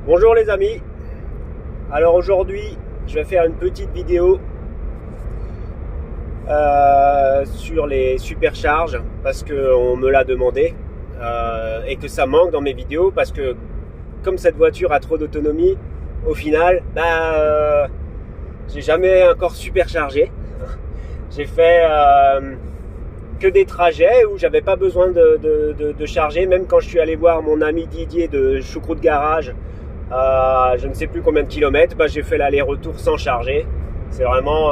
Bonjour les amis. Alors aujourd'hui je vais faire une petite vidéo sur les supercharges parce qu'on me l'a demandé et que ça manque dans mes vidéos parce que comme cette voiture a trop d'autonomie, au final j'ai jamais encore superchargé. J'ai fait que des trajets où j'avais pas besoin de charger, même quand je suis allé voir mon ami Didier de Choucroute Garage je ne sais plus combien de kilomètres, j'ai fait l'aller-retour sans charger. C'est vraiment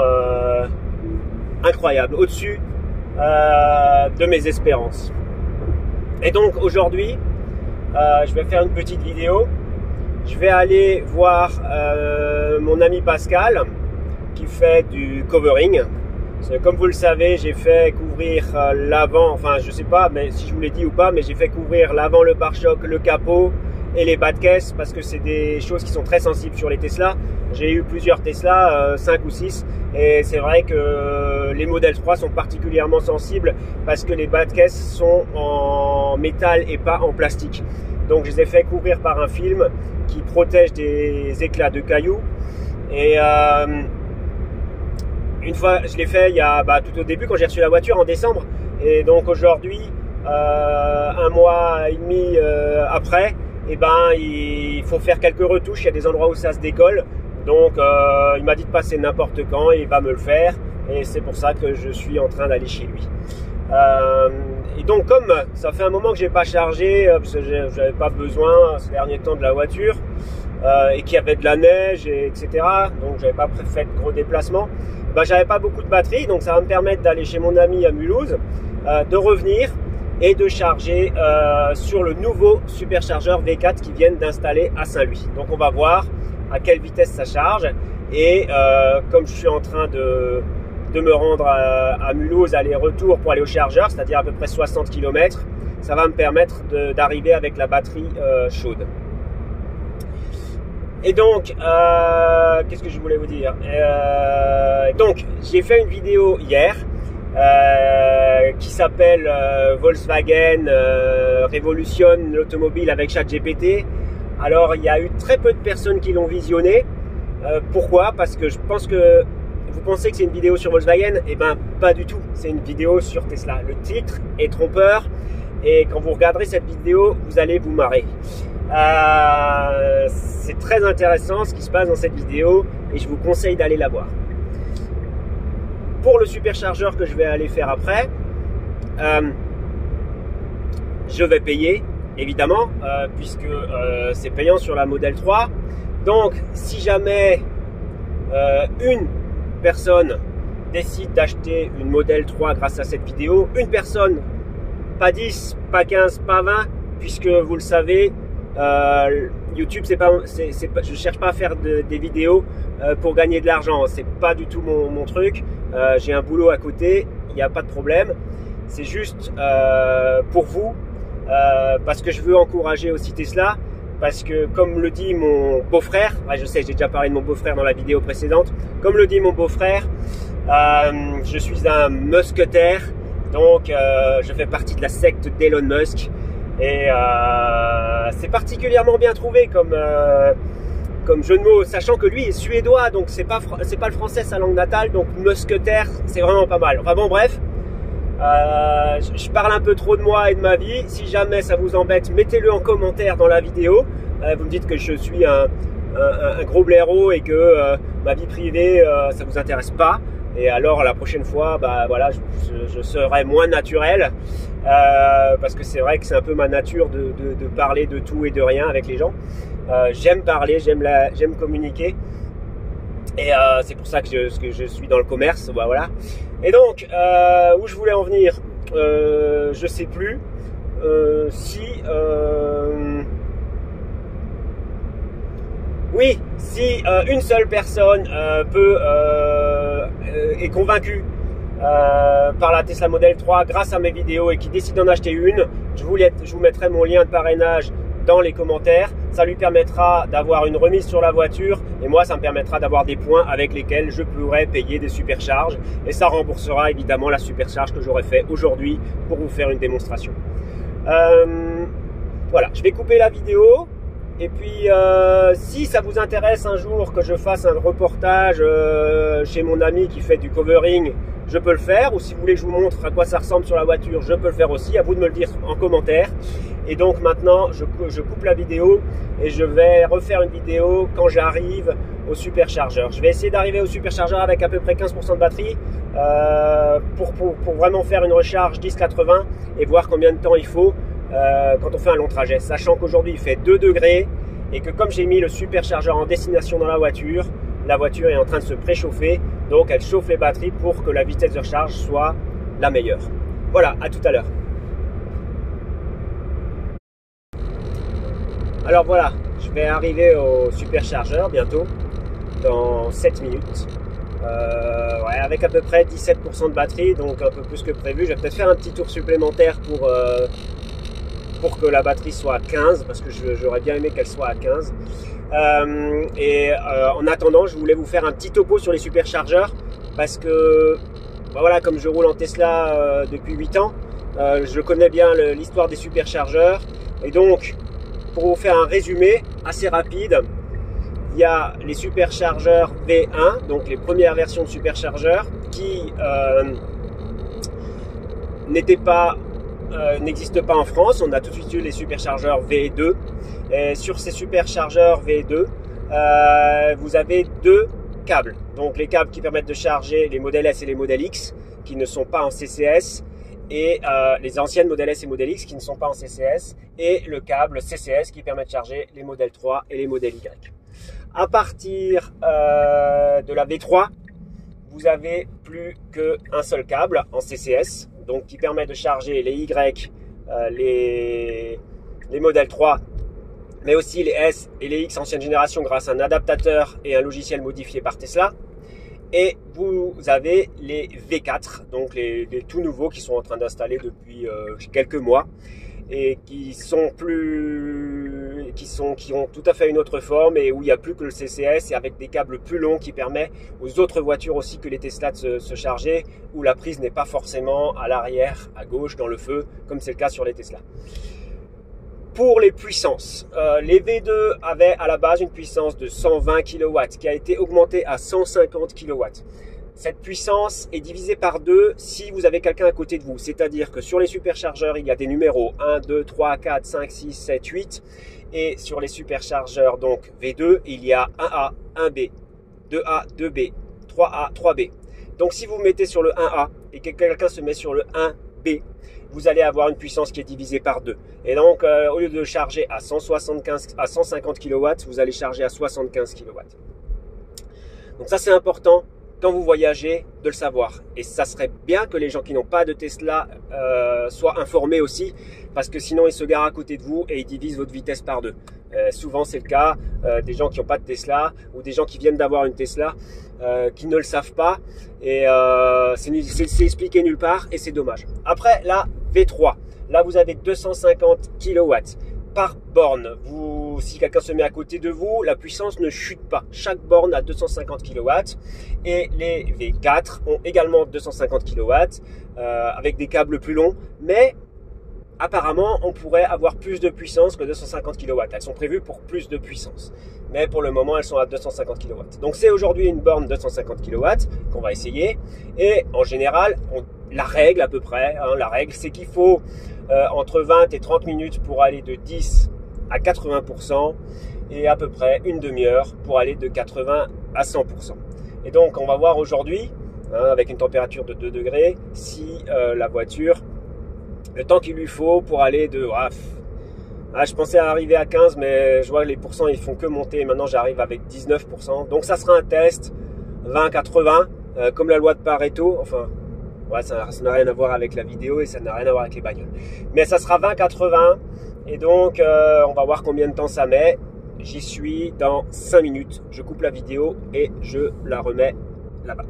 incroyable, au-dessus de mes espérances. Et donc aujourd'hui je vais faire une petite vidéo. Je vais aller voir mon ami Pascal qui fait du covering. Comme vous le savez, j'ai fait couvrir l'avant, enfin je sais pas mais si je vous l'ai dit ou pas, mais j'ai fait couvrir l'avant, le pare-choc, le capot et les bas de caisse parce que c'est des choses qui sont très sensibles sur les Tesla. J'ai eu plusieurs Tesla, 5 ou 6, et c'est vrai que les modèles 3 sont particulièrement sensibles parce que les bas de caisse sont en métal et pas en plastique. Donc je les ai fait couvrir par un film qui protège des éclats de cailloux. Et une fois, je l'ai fait il y a tout au début quand j'ai reçu la voiture en décembre. Et donc aujourd'hui, un mois et demi après, il faut faire quelques retouches. Il y a des endroits où ça se décolle. Donc il m'a dit de passer n'importe quand et il va me le faire. Et c'est pour ça que je suis en train d'aller chez lui. Et donc comme ça fait un moment que j'ai pas chargé, parce que j'avais pas besoin ces derniers temps de la voiture, et qu'il y avait de la neige, etc. Donc j'avais pas fait de gros déplacements. J'avais pas beaucoup de batterie, donc ça va me permettre d'aller chez mon ami à Mulhouse, de revenir et de charger sur le nouveau superchargeur V4 qu'ils viennent d'installer à Saint-Louis. Donc on va voir à quelle vitesse ça charge. Et comme je suis en train de me rendre à Mulhouse aller-retour pour aller au chargeur, c'est-à-dire à peu près 60 km, ça va me permettre d'arriver avec la batterie chaude. Et donc, qu'est-ce que je voulais vous dire? Donc, j'ai fait une vidéo hier qui s'appelle Volkswagen révolutionne l'automobile avec ChatGPT. Alors, il y a eu très peu de personnes qui l'ont visionné. Pourquoi? Parce que je pense que vous pensez que c'est une vidéo sur Volkswagen. Eh bien, pas du tout. C'est une vidéo sur Tesla. Le titre est trompeur. Et quand vous regarderez cette vidéo, vous allez vous marrer. C'est très intéressant ce qui se passe dans cette vidéo et je vous conseille d'aller la voir. Pour le superchargeur que je vais aller faire après, je vais payer évidemment puisque c'est payant sur la Model 3. Donc si jamais une personne décide d'acheter une Model 3 grâce à cette vidéo, une personne, pas 10, pas 15, pas 20, puisque vous le savez, YouTube, je cherche pas à faire des vidéos pour gagner de l'argent. C'est pas du tout mon truc. J'ai un boulot à côté, il n'y a pas de problème. C'est juste pour vous, parce que je veux encourager aussi Tesla. Parce que comme le dit mon beau-frère, je sais, j'ai déjà parlé de mon beau-frère dans la vidéo précédente. Comme le dit mon beau-frère, je suis un musketeer. Donc je fais partie de la secte d'Elon Musk. Et c'est particulièrement bien trouvé comme jeu de mots, sachant que lui est suédois, donc c'est pas le français sa langue natale, donc musketeer c'est vraiment pas mal. Enfin bon, bref, je parle un peu trop de moi et de ma vie. Si jamais ça vous embête, mettez-le en commentaire dans la vidéo. Vous me dites que je suis un gros blaireau et que ma vie privée ça vous intéresse pas. Et alors la prochaine fois, voilà, je serai moins naturel parce que c'est vrai que c'est un peu ma nature de parler de tout et de rien avec les gens. J'aime parler, j'aime communiquer, et c'est pour ça que je suis dans le commerce. Voilà. Et donc où je voulais en venir, je sais plus si une seule personne est convaincue par la Tesla Model 3 grâce à mes vidéos et qui décide d'en acheter une, je vous mettrai mon lien de parrainage dans les commentaires. Ça lui permettra d'avoir une remise sur la voiture et moi ça me permettra d'avoir des points avec lesquels je pourrai payer des supercharges, et ça remboursera évidemment la supercharge que j'aurais fait aujourd'hui pour vous faire une démonstration. Voilà, je vais couper la vidéo Et puis, si ça vous intéresse un jour que je fasse un reportage chez mon ami qui fait du covering, je peux le faire. Ou si vous voulez que je vous montre à quoi ça ressemble sur la voiture, je peux le faire aussi. À vous de me le dire en commentaire. Et donc maintenant, je coupe la vidéo et je vais refaire une vidéo quand j'arrive au superchargeur. Je vais essayer d'arriver au superchargeur avec à peu près 15% de batterie pour vraiment faire une recharge 10-80 et voir combien de temps il faut quand on fait un long trajet. Sachant qu'aujourd'hui il fait 2 degrés et que comme j'ai mis le superchargeur en destination dans la voiture est en train de se préchauffer. Donc elle chauffe les batteries pour que la vitesse de recharge soit la meilleure. Voilà, à tout à l'heure. Alors voilà, je vais arriver au superchargeur bientôt, dans 7 minutes. Ouais, avec à peu près 17% de batterie, donc un peu plus que prévu. Je vais peut-être faire un petit tour supplémentaire pour que la batterie soit à 15, parce que j'aurais bien aimé qu'elle soit à 15. En attendant, je voulais vous faire un petit topo sur les superchargeurs, parce que voilà, comme je roule en Tesla depuis 8 ans, je connais bien l'histoire des superchargeurs. Et donc, pour vous faire un résumé assez rapide, il y a les superchargeurs V1, donc les premières versions de superchargeurs qui n'existent pas en France. On a tout de suite eu les superchargeurs V2. Et sur ces superchargeurs V2, vous avez 2 câbles. Donc les câbles qui permettent de charger les modèles S et les modèles X qui ne sont pas en CCS, et les anciennes modèles S et modèles X qui ne sont pas en CCS, et le câble CCS qui permet de charger les modèles 3 et les modèles Y. À partir de la V3, vous avez plus qu'un seul câble en CCS, donc qui permet de charger les Y, les modèles 3, mais aussi les S et les X ancienne génération grâce à un adaptateur et un logiciel modifié par Tesla. Et vous avez les V4, donc les tout nouveaux qui sont en train d'installer depuis quelques mois et qui ont tout à fait une autre forme et où il n'y a plus que le CCS et avec des câbles plus longs qui permet aux autres voitures aussi que les Tesla de se charger, où la prise n'est pas forcément à l'arrière, à gauche, dans le feu, comme c'est le cas sur les Tesla. Pour les puissances, les V2 avaient à la base une puissance de 120 kW qui a été augmentée à 150 kW. Cette puissance est divisée par 2 si vous avez quelqu'un à côté de vous. C'est-à-dire que sur les superchargeurs, il y a des numéros 1, 2, 3, 4, 5, 6, 7, 8. Et sur les superchargeurs donc V2, il y a 1A, 1B, 2A, 2B, 3A, 3B. Donc si vous mettez sur le 1A et que quelqu'un se met sur le 1B, vous allez avoir une puissance qui est divisée par 2. Et donc, au lieu de charger à 150 kW, vous allez charger à 75 kW. Donc ça, c'est important quand vous voyagez de le savoir. Et ça serait bien que les gens qui n'ont pas de Tesla soient informés aussi, parce que sinon, ils se garent à côté de vous et ils divisent votre vitesse par 2. Souvent, c'est le cas des gens qui n'ont pas de Tesla ou des gens qui viennent d'avoir une Tesla qui ne le savent pas. Et c'est expliqué nulle part et c'est dommage. Après, la V3, là, vous avez 250 kW par borne. Si quelqu'un se met à côté de vous, la puissance ne chute pas. Chaque borne a 250 kW. Et les V4 ont également 250 kW avec des câbles plus longs. Mais apparemment, on pourrait avoir plus de puissance que 250 kW. Elles sont prévues pour plus de puissance. Mais pour le moment, elles sont à 250 kW. Donc c'est aujourd'hui une borne 250 kW qu'on va essayer. Et en général, la règle à peu près, la règle, c'est qu'il faut entre 20 et 30 minutes pour aller de 10 à 80% et à peu près une demi-heure pour aller de 80 à 100%. Et donc, on va voir aujourd'hui, avec une température de 2 degrés, si la voiture, le temps qu'il lui faut pour aller de... je pensais arriver à 15, mais je vois que les pourcents, ils font que monter. Maintenant, j'arrive avec 19%. Donc, ça sera un test 20-80, comme la loi de Pareto. Enfin, ouais, ça n'a rien à voir avec la vidéo et ça n'a rien à voir avec les bagnoles. Mais ça sera 20-80. Et donc, on va voir combien de temps ça met. J'y suis dans 5 minutes. Je coupe la vidéo et je la remets là-bas.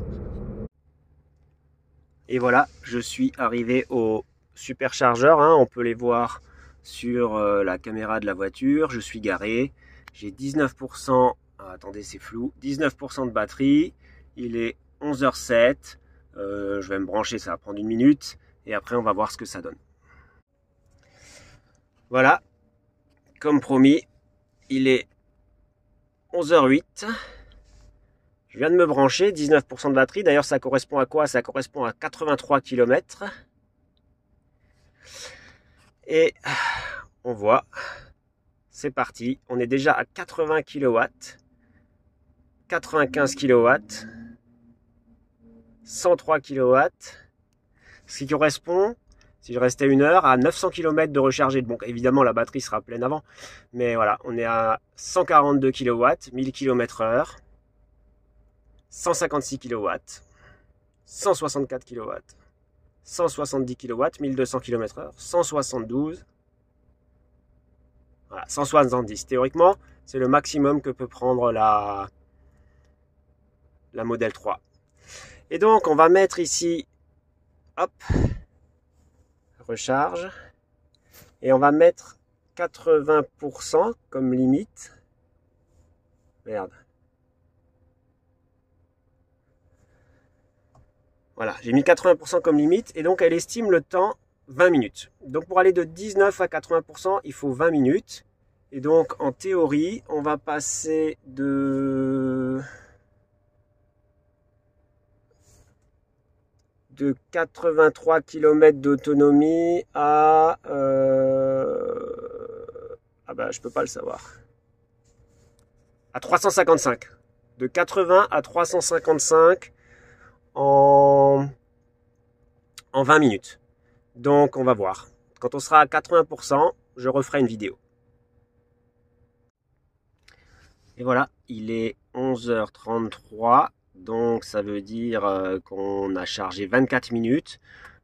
Et voilà, je suis arrivé au superchargeur. On peut les voir sur la caméra de la voiture. Je suis garé. J'ai 19%. Attendez, c'est flou. 19% de batterie. Il est 11h07. Je vais me brancher, ça va prendre une minute. Et après, on va voir ce que ça donne. Voilà. Comme promis, il est 11h08. Je viens de me brancher, 19% de batterie. D'ailleurs, ça correspond à quoi? Ça correspond à 83 km. Et on voit, c'est parti. On est déjà à 80 kW, 95 kW, 103 kW. Ce qui correspond, si je restais 1 heure, à 900 km de rechargé. Bon, évidemment, la batterie sera pleine avant. Mais voilà, on est à 142 kW, 1000 km/h, 156 kW, 164 kW, 170 kW, 1200 km/h, 172, voilà, 170. Théoriquement, c'est le maximum que peut prendre la Model 3. Et donc, on va mettre ici, hop, recharge, et on va mettre 80% comme limite. Merde. Voilà, j'ai mis 80% comme limite, et donc elle estime le temps 20 minutes. Donc pour aller de 19 à 80%, il faut 20 minutes. Et donc en théorie, on va passer de 83 km d'autonomie à... Ah bah je peux pas le savoir. À 355. De 80 à 355 en 20 minutes. Donc on va voir. Quand on sera à 80%, je referai une vidéo. Et voilà, il est 11h33. Donc ça veut dire qu'on a chargé 24 minutes.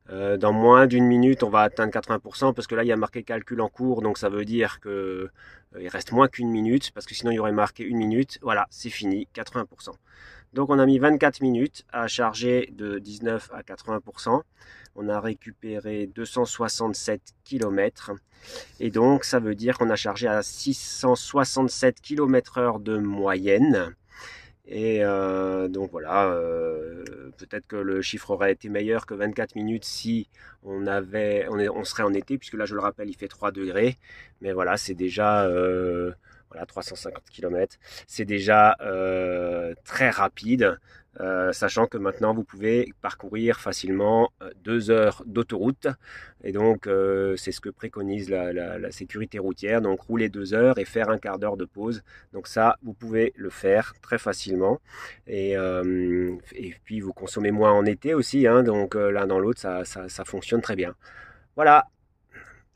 Dans moins d'une minute, on va atteindre 80% parce que là, il y a marqué calcul en cours. Donc ça veut dire que il reste moins qu'une minute parce que sinon, il y aurait marqué 1 minute. Voilà, c'est fini, 80%. Donc on a mis 24 minutes à charger de 19 à 80%. On a récupéré 267 km. Et donc ça veut dire qu'on a chargé à 667 km/h de moyenne. Et donc voilà, peut-être que le chiffre aurait été meilleur que 24 minutes si on serait en été, puisque là je le rappelle, il fait 3 degrés. Mais voilà, c'est déjà voilà, 350 km. C'est déjà très rapide, sachant que maintenant vous pouvez parcourir facilement 2 heures d'autoroute. Et donc c'est ce que préconise la sécurité routière. Donc rouler 2 heures et faire un quart d'heure de pause. Donc ça, vous pouvez le faire très facilement. Et puis vous consommez moins en été aussi, hein, donc l'un dans l'autre, ça fonctionne très bien. Voilà.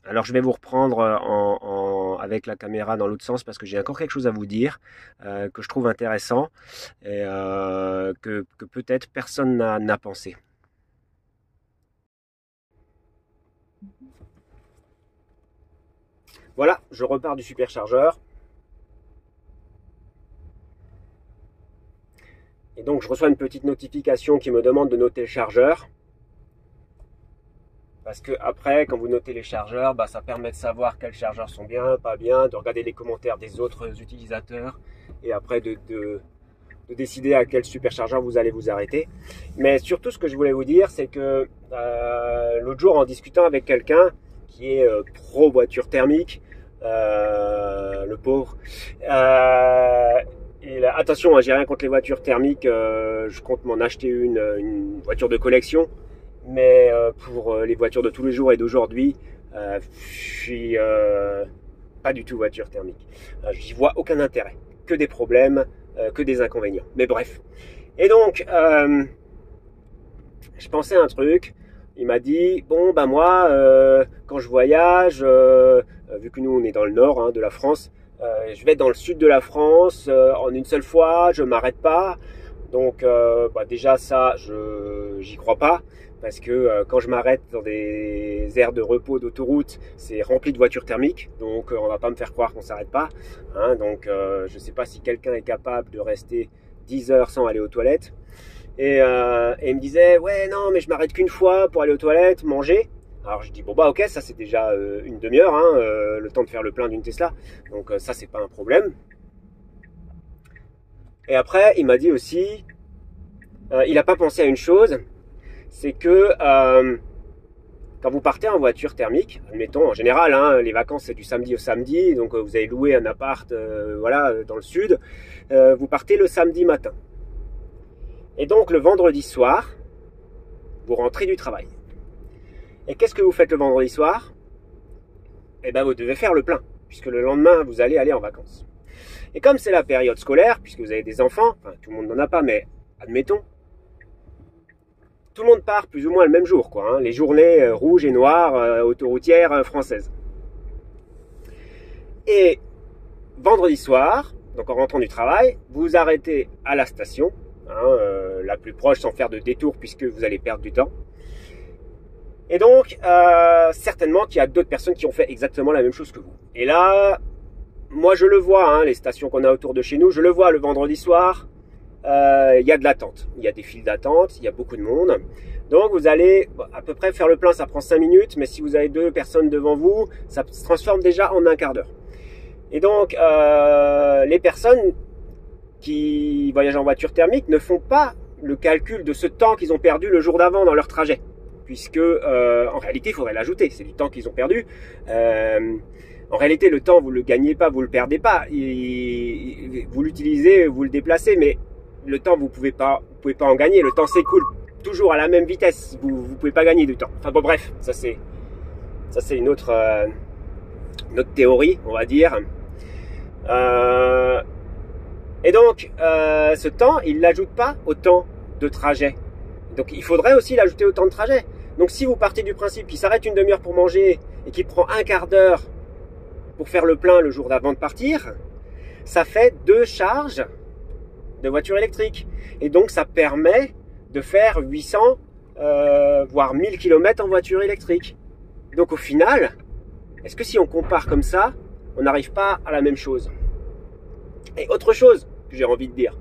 Alors je vais vous reprendre avec la caméra dans l'autre sens parce que j'ai encore quelque chose à vous dire que je trouve intéressant et que peut-être personne n'a pensé. Voilà, je repars du superchargeur. Et donc je reçois une petite notification qui me demande de noter le chargeur. Parce que après, quand vous notez les chargeurs, bah, ça permet de savoir quels chargeurs sont bien, pas bien, de regarder les commentaires des autres utilisateurs et après de décider à quel superchargeur vous allez vous arrêter. Mais surtout, ce que je voulais vous dire, c'est que l'autre jour, en discutant avec quelqu'un qui est pro voiture thermique, le pauvre, attention, hein, j'ai rien contre les voitures thermiques, je compte m'en acheter une voiture de collection. Mais pour les voitures de tous les jours et d'aujourd'hui, je suis pas du tout voiture thermique. J'y vois aucun intérêt, que des problèmes, que des inconvénients. Mais bref. Et donc, je pensais à un truc. Il m'a dit, bon, ben moi, quand je voyage, vu que nous on est dans le nord hein, de la France, je vais dans le sud de la France en une seule fois, je m'arrête pas. Donc bah déjà ça, j'y crois pas. Parce que quand je m'arrête dans des aires de repos d'autoroute, c'est rempli de voitures thermiques. Donc on va pas me faire croire qu'on s'arrête pas. Hein, donc je sais pas si quelqu'un est capable de rester 10 heures sans aller aux toilettes. Et il me disait, ouais non mais je m'arrête qu'une fois pour aller aux toilettes, manger. Alors je dis, bon bah ok, ça c'est déjà une demi-heure, hein, le temps de faire le plein d'une Tesla. Donc ça c'est pas un problème. Et après il m'a dit aussi, il n'a pas pensé à une chose, c'est que quand vous partez en voiture thermique, admettons, en général, hein, les vacances c'est du samedi au samedi, donc vous avez loué un appart voilà, dans le sud, vous partez le samedi matin. Et donc le vendredi soir, vous rentrez du travail. Et qu'est-ce que vous faites le vendredi soir? Eh bien vous devez faire le plein, puisque le lendemain vous allez aller en vacances. Et comme c'est la période scolaire, puisque vous avez des enfants, enfin tout le monde n'en a pas, mais admettons, tout le monde part plus ou moins le même jour, quoi, hein, les journées rouges et noires autoroutières françaises. Et vendredi soir, donc en rentrant du travail, vous vous arrêtez à la station, hein, la plus proche sans faire de détour puisque vous allez perdre du temps. Et donc, certainement qu'il y a d'autres personnes qui ont fait exactement la même chose que vous. Et là, moi je le vois, hein, les stations qu'on a autour de chez nous, je le vois le vendredi soir, il y a de l'attente. Il y a des files d'attente, il y a beaucoup de monde. Donc vous allez à peu près faire le plein, ça prend 5 minutes, mais si vous avez 2 personnes devant vous, ça se transforme déjà en un quart d'heure. Et donc, les personnes qui voyagent en voiture thermique ne font pas le calcul de ce temps qu'ils ont perdu le jour d'avant dans leur trajet. Puisque, en réalité, il faudrait l'ajouter. C'est du temps qu'ils ont perdu. En réalité, le temps, vous ne le gagnez pas, vous ne le perdez pas. Vous l'utilisez, vous le déplacez, mais le temps, vous pouvez pas en gagner. Le temps s'écoule toujours à la même vitesse. Vous ne pouvez pas gagner du temps. Enfin bon, bref, ça c'est une autre théorie, on va dire. Et donc, ce temps, il ne l'ajoute pas au temps de trajet. Donc, il faudrait aussi l'ajouter au temps de trajet. Donc, si vous partez du principe qu'il s'arrête une demi-heure pour manger et qu'il prend un quart d'heure pour faire le plein le jour d'avant de partir, ça fait 2 charges de voiture électrique. Et donc, ça permet de faire 800, voire 1000 km en voiture électrique. Donc, au final, est-ce que si on compare comme ça, on n'arrive pas à la même chose? Et autre chose que j'ai envie de dire,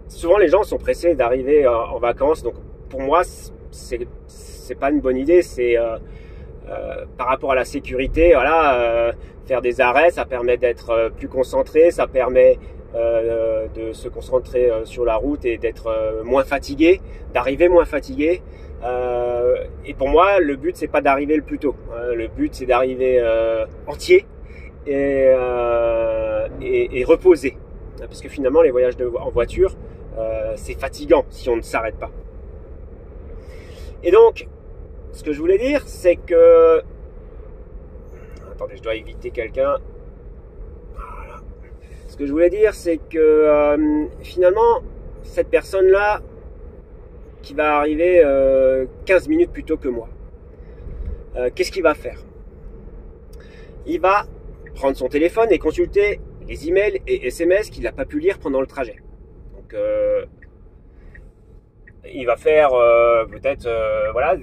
souvent les gens sont pressés d'arriver en vacances, donc pour moi c'est pas une bonne idée. C'est par rapport à la sécurité, voilà, faire des arrêts, ça permet d'être plus concentré, ça permet de se concentrer sur la route et d'être moins fatigué, d'arriver moins fatigué. Et pour moi, le but c'est pas d'arriver le plus tôt. Le but c'est d'arriver entier et reposé. Parce que finalement, les voyages en voiture, c'est fatigant si on ne s'arrête pas. Et donc, ce que je voulais dire, c'est que... Attendez, je dois éviter quelqu'un. Voilà. Ce que je voulais dire, c'est que finalement, cette personne-là, qui va arriver 15 minutes plus tôt que moi, qu'est-ce qu'il va faire? Il va prendre son téléphone et consulter les emails et SMS qu'il n'a pas pu lire pendant le trajet. Donc, il va faire peut-être voilà,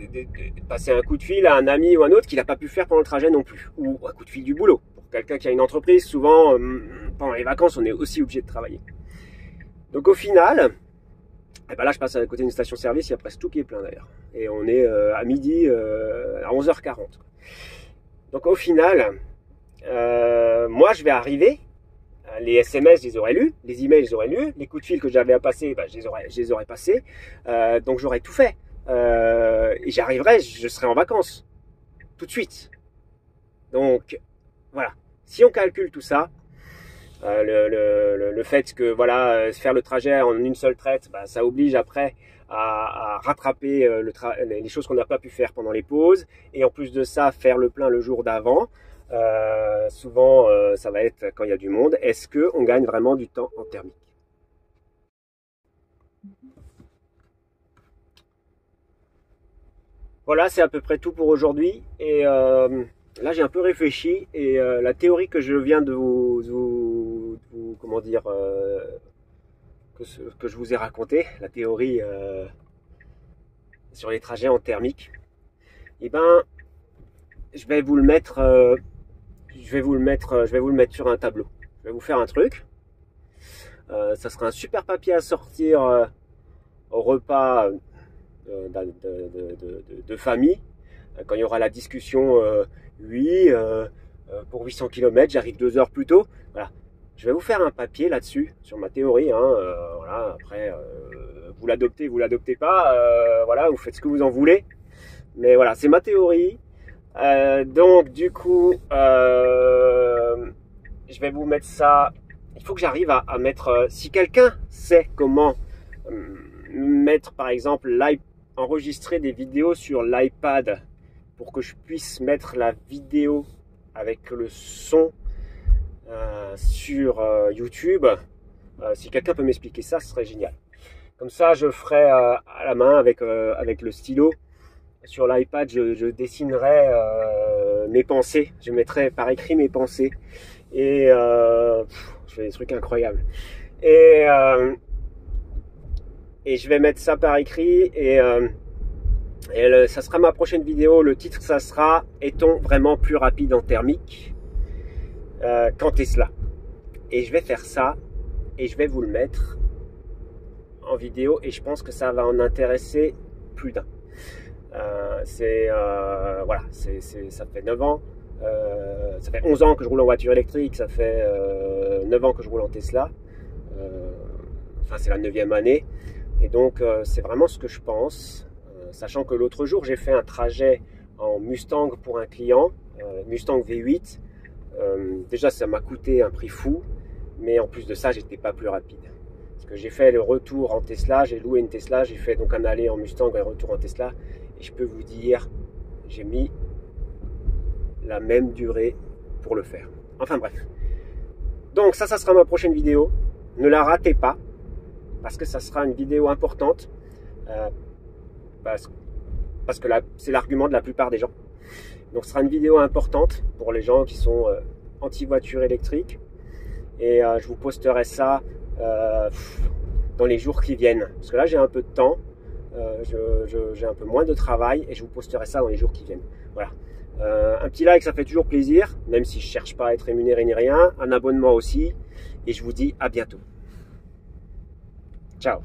passer un coup de fil à un ami ou un autre qu'il n'a pas pu faire pendant le trajet non plus. Ou un coup de fil du boulot. Pour quelqu'un qui a une entreprise, souvent, pendant les vacances, on est aussi obligé de travailler. Donc au final, et ben là je passe à côté d'une station-service, il y a presque tout qui est plein d'ailleurs. Et on est à midi, à 11h40. Donc au final, moi je vais arriver, les SMS je les aurais lus, les emails je les aurais lus, les coups de fil que j'avais à passer, ben, je les aurais passés, donc j'aurais tout fait. Et j'arriverai, je serai en vacances, tout de suite. Donc voilà, si on calcule tout ça, le fait que voilà, faire le trajet en une seule traite, bah, ça oblige après à rattraper les choses qu'on n'a pas pu faire pendant les pauses, et en plus de ça faire le plein le jour d'avant. Souvent ça va être quand il y a du monde. Est-ce qu'on gagne vraiment du temps en thermique? Voilà, c'est à peu près tout pour aujourd'hui. Et là, j'ai un peu réfléchi. Et la théorie que je viens de vous comment dire, que je vous ai raconté, la théorie sur les trajets en thermique, et ben, je vais vous le mettre sur un tableau. Je vais vous faire un truc. Ça sera un super papier à sortir au repas de famille, quand il y aura la discussion. Oui, pour 800 km, j'arrive 2 heures plus tôt. Voilà. Je vais vous faire un papier là-dessus, sur ma théorie. Voilà. Après, vous l'adoptez pas. Voilà, vous faites ce que vous en voulez. Mais voilà, c'est ma théorie. Donc du coup, je vais vous mettre ça. Il faut que j'arrive à mettre, si quelqu'un sait comment mettre par exemple enregistrer des vidéos sur l'iPad pour que je puisse mettre la vidéo avec le son sur YouTube, si quelqu'un peut m'expliquer ça, ce serait génial. Comme ça, je ferai à la main avec le stylo. Sur l'iPad, je dessinerai mes pensées. Je mettrai par écrit mes pensées. Et je fais des trucs incroyables. Et je vais mettre ça par écrit. Ça sera ma prochaine vidéo. Le titre, ça sera « Est-on vraiment plus rapide en thermique qu'en Tesla ?» Et je vais faire ça. Et je vais vous le mettre en vidéo. Et je pense que ça va en intéresser plus d'un. Voilà, ça fait 9 ans, ça fait 11 ans que je roule en voiture électrique, ça fait 9 ans que je roule en Tesla, enfin c'est la 9e année, et donc c'est vraiment ce que je pense, sachant que l'autre jour j'ai fait un trajet en Mustang pour un client, Mustang V8, déjà ça m'a coûté un prix fou, mais en plus de ça j'étais pas plus rapide. Parce que j'ai fait le retour en Tesla, j'ai loué une Tesla, j'ai fait donc un aller en Mustang et un retour en Tesla. Et je peux vous dire, j'ai mis la même durée pour le faire. Enfin bref. Donc ça sera ma prochaine vidéo. Ne la ratez pas, parce que ça sera une vidéo importante. Parce que c'est l'argument de la plupart des gens. Donc ce sera une vidéo importante pour les gens qui sont anti-voiture électrique. Et je vous posterai ça dans les jours qui viennent. Parce que là j'ai un peu de temps. J'ai un peu moins de travail et je vous posterai ça dans les jours qui viennent. Voilà. Un petit like, ça fait toujours plaisir, même si je ne cherche pas à être rémunéré ni rien. Un abonnement aussi. Et je vous dis à bientôt. Ciao.